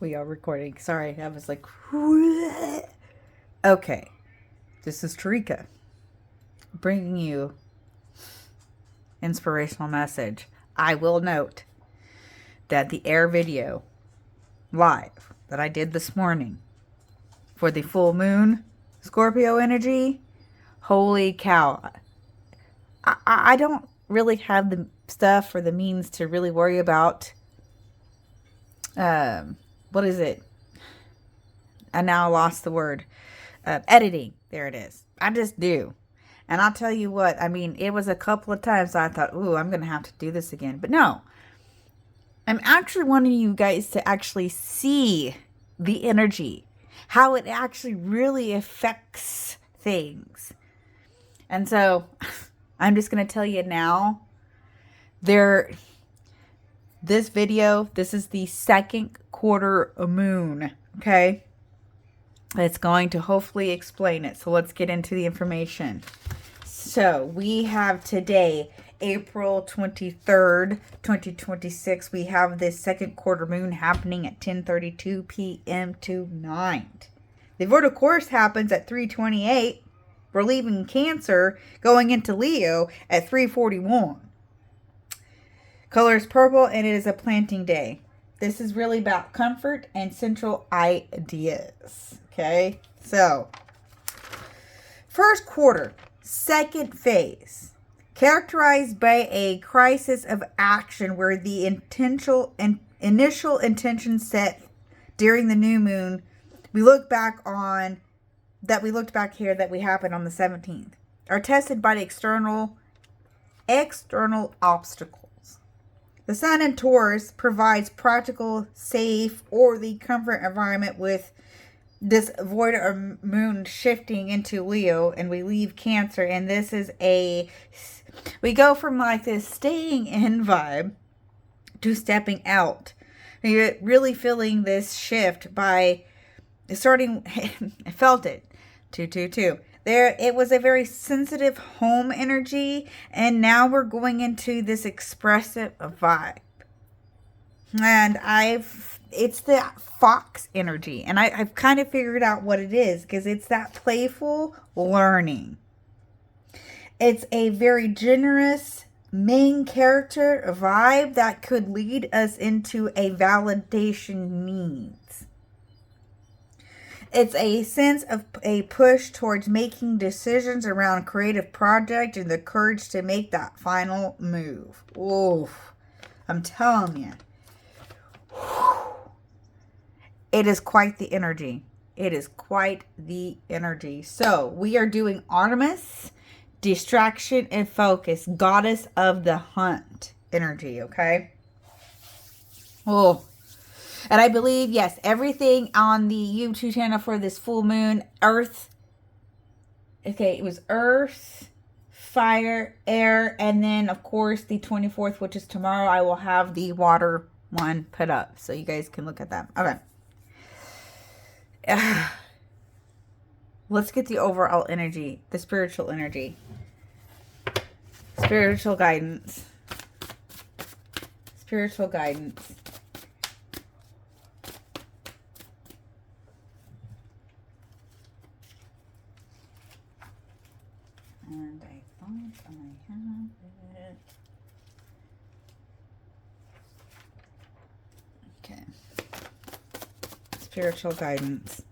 We are recording. Sorry, I was like, okay. This is Tarika bringing you inspirational message. I will note that the air video live that I did this morning for the full moon Scorpio energy, holy cow. I don't really have the stuff or the means to really worry about what is it? I now lost the word. Editing. There it is. I just do. And I'll tell you what, I mean, it was a couple of times I thought, ooh, I'm going to have to do this again. But no, I'm actually wanting you guys to actually see the energy, how it actually really affects things. And so I'm just going to tell you now, this video, this is the second quarter moon, okay? It's going to hopefully explain it. So let's get into the information. So we have today, April 23rd, 2026. We have this second quarter moon happening at 10:32 p.m. tonight. The vertical course happens at 3:28. We're leaving Cancer, going into Leo at 3:41. Color is purple, and it is a planting day. This is really about comfort and central ideas. Okay, so first quarter, second phase, characterized by a crisis of action where the initial intention set during the new moon, we look back here that we happened on the 17th, are tested by the external obstacles. The sun in Taurus provides practical, safe, or the comfort environment with this void or moon shifting into Leo, and we leave Cancer, and this is we go from like this staying in vibe to stepping out. You're really feeling this shift by starting, I felt it, 222. There, it was a very sensitive home energy, and now we're going into this expressive vibe. And it's the fox energy, and I've kind of figured out what it is, because it's that playful learning. It's a very generous main character vibe that could lead us into a validation needs. It's a sense of a push towards making decisions around creative project and the courage to make that final move. Oof, I'm telling you. It is quite the energy. It is quite the energy. So we are doing Artemis, distraction and focus, goddess of the hunt energy, okay? Oh, and I believe, yes, everything on the YouTube channel for this full moon, Earth. Okay, it was Earth, fire, air, and then, of course, the 24th, which is tomorrow, I will have the water one put up. So you guys can look at that. Okay. Let's get the overall energy, the spiritual energy. Spiritual guidance. Spiritual guidance. And I thought I have it. Okay. Spiritual guidance.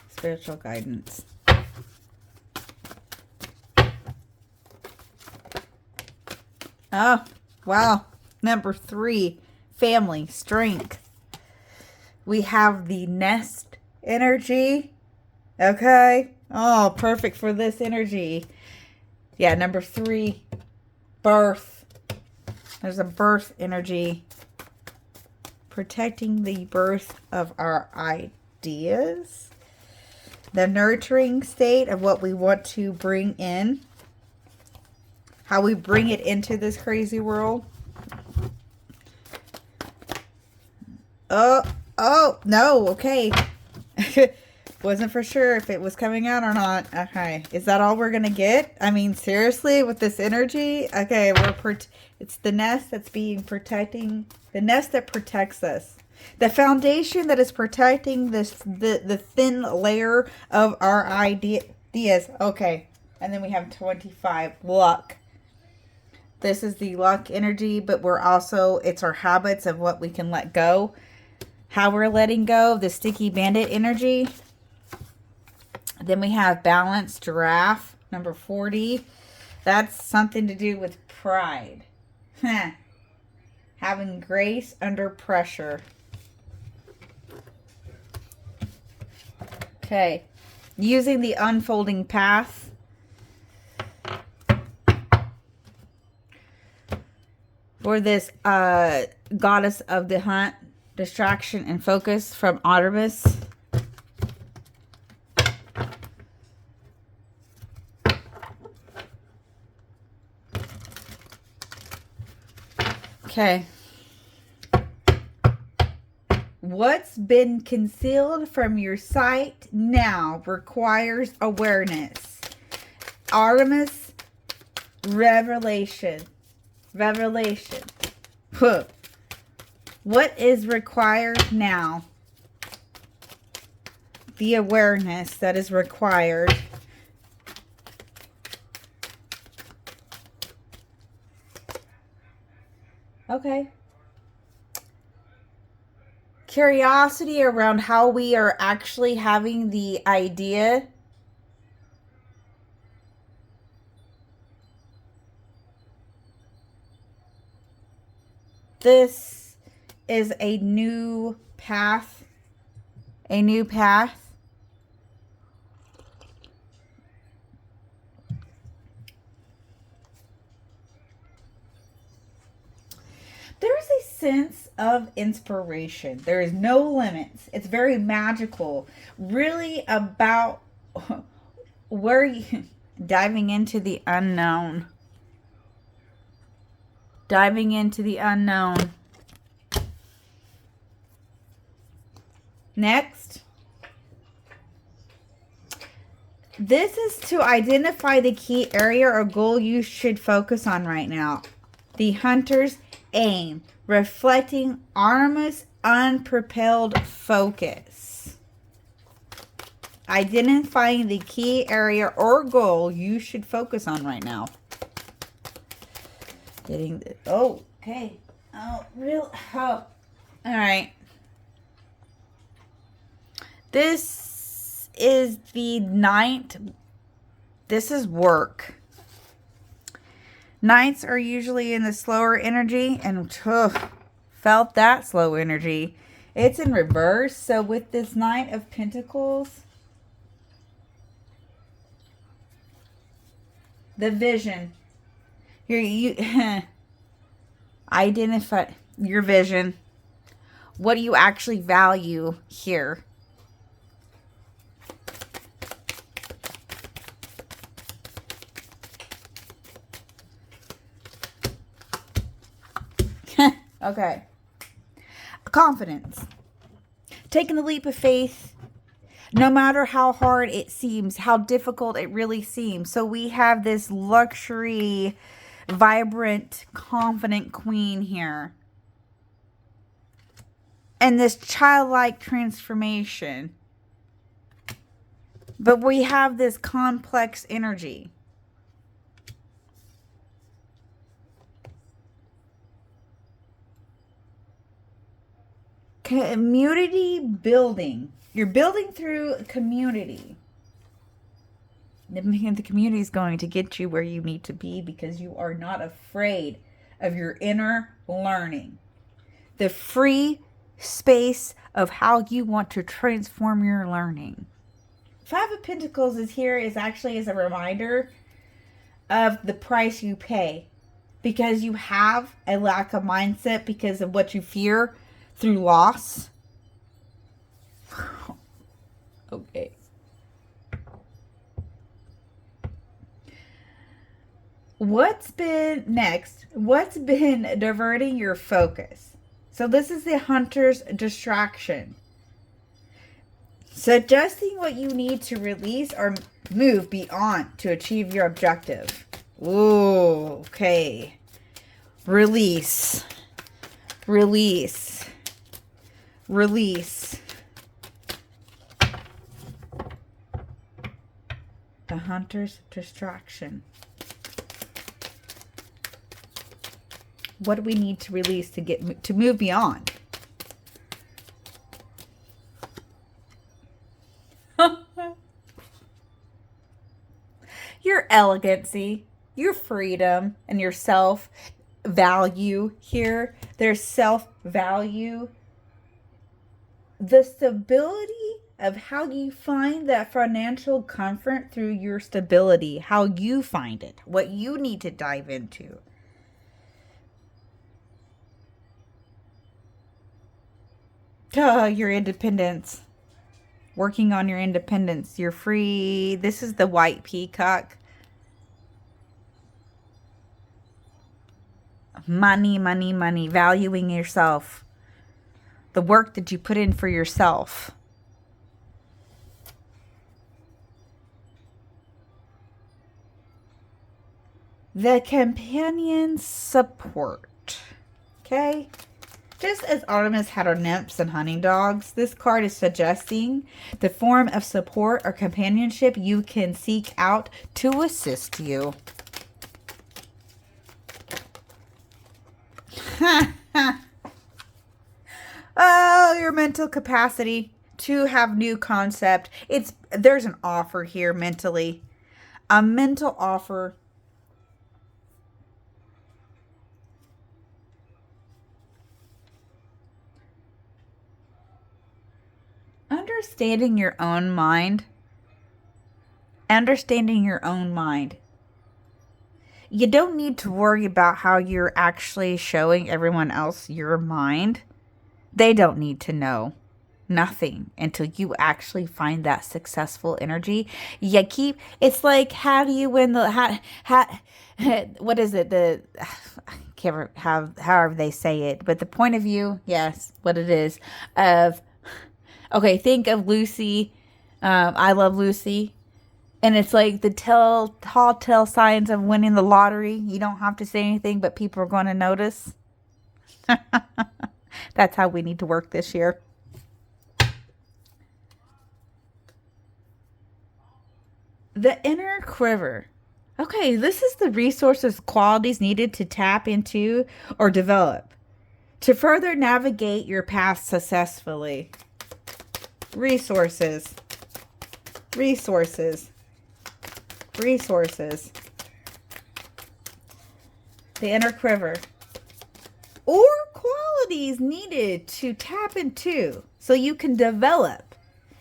Spiritual guidance. Oh, wow. Number 3, family, strength. We have the nest energy. Okay. Oh, perfect for this energy. Yeah, number 3, birth. There's a birth energy. Protecting the birth of our ideas. The nurturing state of what we want to bring in. How we bring it into this crazy world. Oh, no, okay. Wasn't for sure if it was coming out or not. Okay, is that all we're gonna get? I mean, seriously, with this energy? Okay, it's the nest that's being protecting, the nest that protects us. The foundation that is protecting the thin layer of our ideas. Okay. And then we have 25, luck. This is the luck energy, but we're also, it's our habits of what we can let go. How we're letting go of the sticky bandit energy. Then we have balance, giraffe, number 40. That's something to do with pride. Having grace under pressure. Okay. Using the unfolding path. For this goddess of the hunt, distraction and focus from Artemis. Okay. What's been concealed from your sight now requires awareness. Artemis, revelation. Revelation. Huh. What is required now? The awareness that is required. Okay. Curiosity around how we are actually having the idea. This is a new path. A new path. There's a sense of inspiration. There is no limits. It's very magical. Really about where you diving into the unknown. Diving into the unknown. Next. This is to identify the key area or goal you should focus on right now. The hunter's aim, reflecting Artemis' unpropelled focus. Identifying the key area or goal you should focus on right now. Getting the, oh, okay. Oh, real, oh, all right. This is the 9th. This is work. Nights are usually in the slower energy, and felt that slow energy. It's in reverse. So with this Knight of Pentacles, the vision. You identify your vision. What do you actually value here? Okay. Confidence. Taking the leap of faith, no matter how hard it seems, how difficult it really seems. So we have this luxury, vibrant, confident queen here. And this childlike transformation. But we have this complex energy. Community building. You're building through community. The community is going to get you where you need to be because you are not afraid of your inner learning. The free space of how you want to transform your learning. 5 of Pentacles is here is actually as a reminder of the price you pay. Because you have a lack of mindset because of what you fear through loss. Okay. What's been next? What's been diverting your focus? So this is the hunter's distraction. Suggesting what you need to release or move beyond to achieve your objective. Ooh, okay. Release. Release. release the hunter's distraction. What do we need to release to move beyond? Your elegancy, your freedom, and your self-value here. There's self-value. The stability of how you find that financial comfort through your stability. How you find it. What you need to dive into. Your independence. Working on your independence. You're free. This is the white peacock. Money, money, money. Valuing yourself. The work that you put in for yourself. The companion support. Okay. Just as Artemis had her nymphs and hunting dogs, this card is suggesting the form of support or companionship you can seek out to assist you. Oh, your mental capacity to have new concept. There's an offer here mentally. A mental offer. Understanding your own mind. Understanding your own mind. You don't need to worry about how you're actually showing everyone else your mind. They don't need to know nothing until you actually find that successful energy. It's like, how do you win what is it? I can't have, however they say it, but the point of view, yes, what it is of, okay, think of Lucy. I Love Lucy. And it's like the telltale signs of winning the lottery. You don't have to say anything, but people are going to notice. That's how we need to work this year. The inner quiver. Okay, this is the resources, qualities needed to tap into or develop to further navigate your path successfully. Resources. Resources. Resources. The inner quiver. Or qualities needed to tap into so you can develop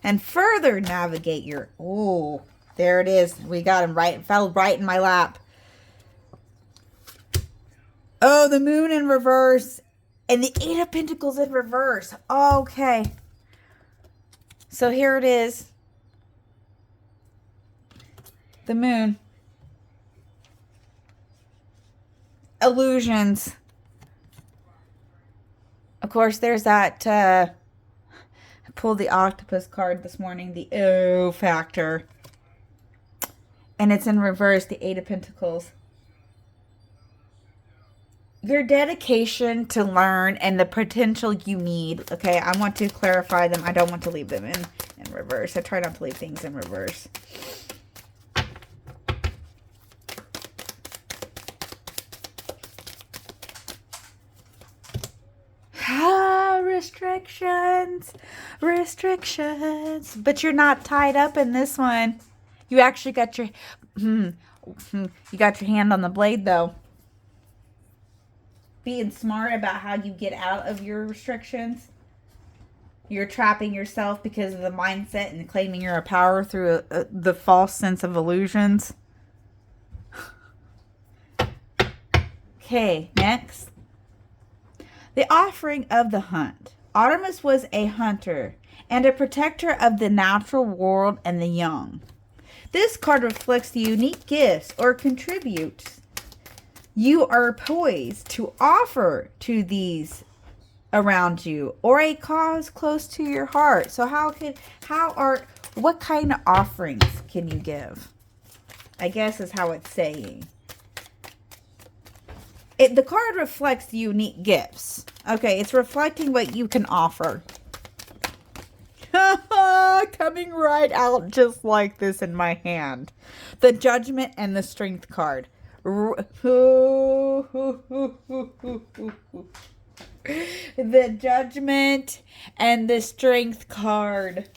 and further navigate your... Oh, there it is. We got him right. It fell right in my lap. Oh, the moon in reverse and the Eight of Pentacles in reverse. Okay. So here it is. The moon. Illusions. Of course, there's that, I pulled the octopus card this morning, the O factor. And it's in reverse, the Eight of Pentacles. Your dedication to learn and the potential you need. Okay, I want to clarify them. I don't want to leave them in reverse. I try not to leave things in reverse. Restrictions. But you're not tied up in this one. You actually got your, you got your hand on the blade though. Being smart about how you get out of your restrictions. You're trapping yourself because of the mindset and claiming you're a power through the false sense of illusions. Okay, next. The offering of the hunt. Artemis was a hunter and a protector of the natural world and the young. This card reflects the unique gifts or contributes you are poised to offer to these around you or a cause close to your heart. So what kind of offerings can you give? I guess is how it's saying. The card reflects the unique gifts. Okay, it's reflecting what you can offer. Coming right out just like this in my hand. The Judgment and the Strength card. The Judgment and the Strength card.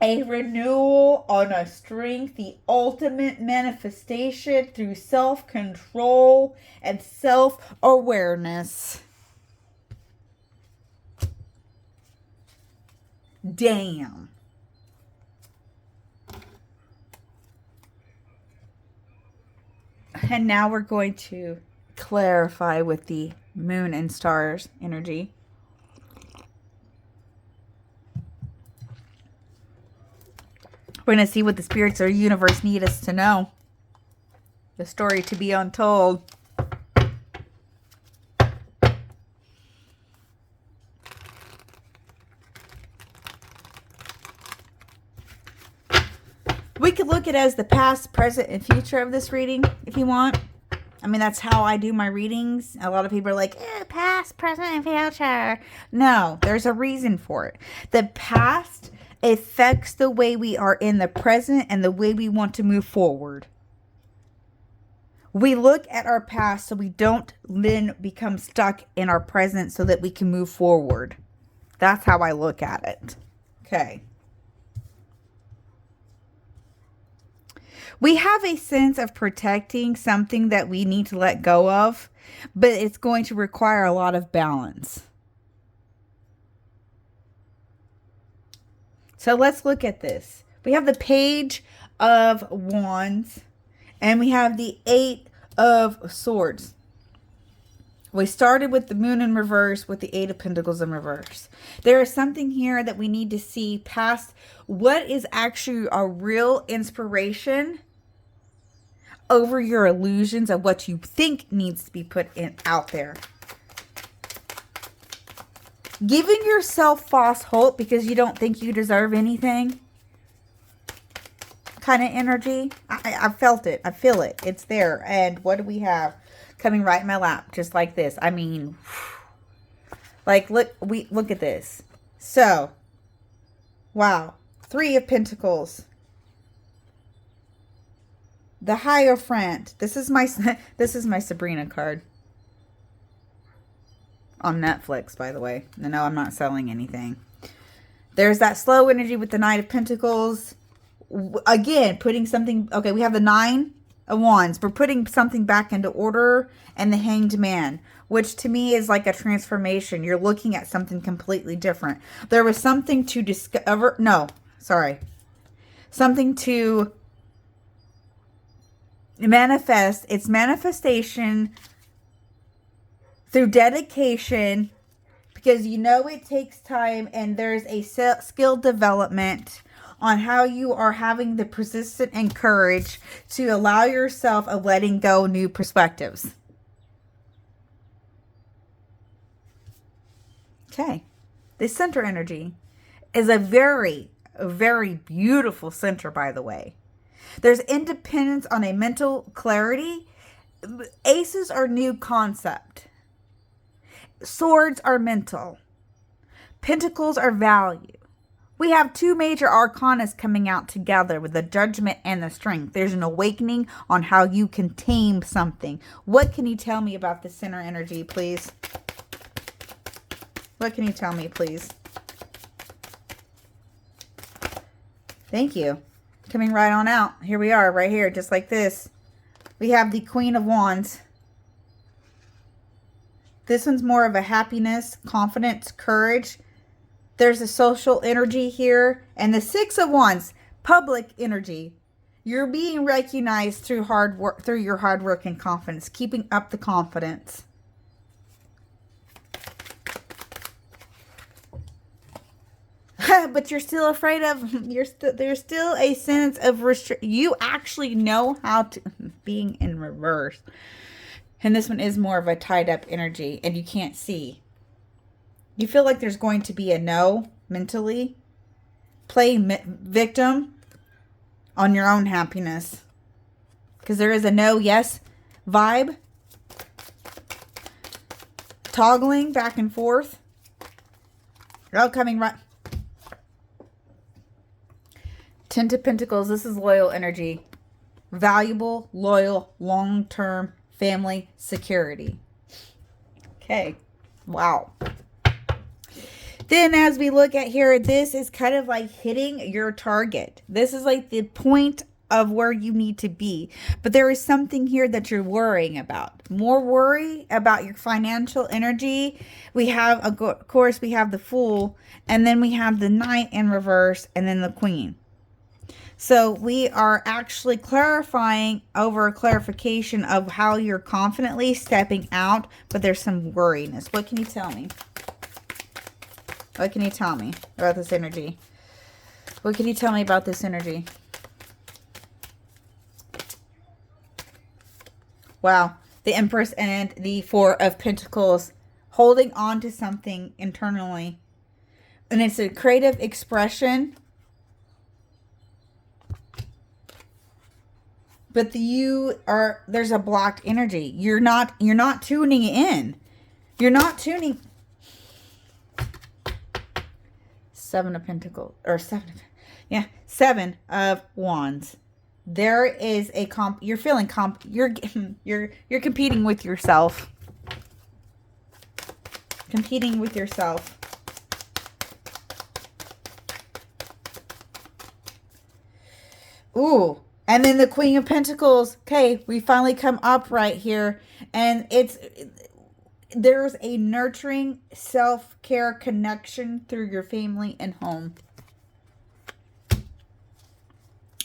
A renewal on a strength, the ultimate manifestation through self-control and self-awareness. Damn. And now we're going to clarify with the moon and stars energy. We're going to see what the spirits or universe need us to know. The story to be untold. We could look at it as the past, present, and future of this reading if you want. I mean, that's how I do my readings. A lot of people are like, past, present, and future. No, there's a reason for it. The past affects the way we are in the present and the way we want to move forward. We look at our past so we don't then become stuck in our present so that we can move forward. That's how I look at it. Okay. We have a sense of protecting something that we need to let go of, but it's going to require a lot of balance. So let's look at this. We have the Page of Wands and we have the Eight of Swords. We started with the Moon in reverse with the Eight of Pentacles in reverse. There is something here that we need to see past what is actually a real inspiration over your illusions of what you think needs to be put out there. Giving yourself false hope because you don't think you deserve anything. Kind of energy. I felt it. I feel it. It's there. And what do we have? Coming right in my lap. Just like this. I mean, like, look at this. So, wow. Three of Pentacles. The Hierophant. This is my Sabrina card. On Netflix, by the way. No, I'm not selling anything. There's that slow energy with the Knight of Pentacles. Again, putting something... Okay, we have the Nine of Wands. We're putting something back into order. And the Hanged Man, which to me is like a transformation. You're looking at something completely different. There was something to discover... No, sorry. Something to manifest. It's manifestation through dedication, because you know it takes time, and there's a skill development on how you are having the persistence and courage to allow yourself a letting go new perspectives. Okay. This center energy is a very, very beautiful center, by the way. There's independence on a mental clarity. Aces are new concept. Swords are mental. Pentacles are value. We have two major arcanas coming out together with the Judgment and the Strength. There's an awakening on how you can tame something. What can you tell me about the center energy, please? What can you tell me, please? Thank you. Coming right on out. Here we are, right here, just like this. We have the Queen of Wands. This one's more of a happiness, confidence, courage. There's a social energy here. And the Six of Wands, public energy. You're being recognized through hard work, through your hard work and confidence. Keeping up the confidence. But you're still afraid of, there's still a sense of you actually know how to, being in reverse. And this one is more of a tied up energy and you can't see. You feel like there's going to be a no mentally. Playing victim on your own happiness. Because there is a no, yes vibe. Toggling back and forth. You're all coming right. Ten of Pentacles, this is loyal energy. Valuable, loyal, long-term family security. Okay. Wow. Then as we look at here, this is kind of like hitting your target. This is like the point of where you need to be. But there is something here that you're worrying about. More worry about your financial energy. We have, of course, we have the Fool, and then we have the Knight in reverse, and then the Queen. So we are actually clarifying over clarification of how you're confidently stepping out, but there's some worriness. What can you tell me? What can you tell me about this energy? What can you tell me about this energy? Wow. The Empress and the Four of Pentacles holding on to something internally. And it's a creative expression. But there's a blocked energy. You're not tuning in. You're not tuning. Seven of Pentacles, or Seven of Wands. There is a you're feeling you're competing with yourself. Competing with yourself. Ooh. And then the Queen of Pentacles. Okay, we finally come up right here. And there's a nurturing self-care connection through your family and home.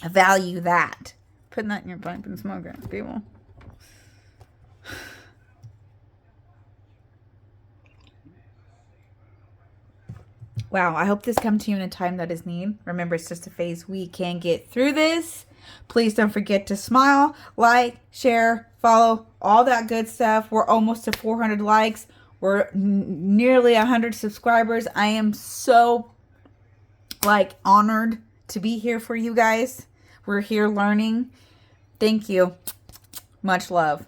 Value that. Putting that in your pipe and smoke it, people. Wow, I hope this comes to you in a time that is needed. Remember, it's just a phase. We can get through this. Please don't forget to smile, like, share, follow, all that good stuff. We're almost to 400 likes. We're nearly 100 subscribers. I am so, honored to be here for you guys. We're here learning. Thank you. Much love.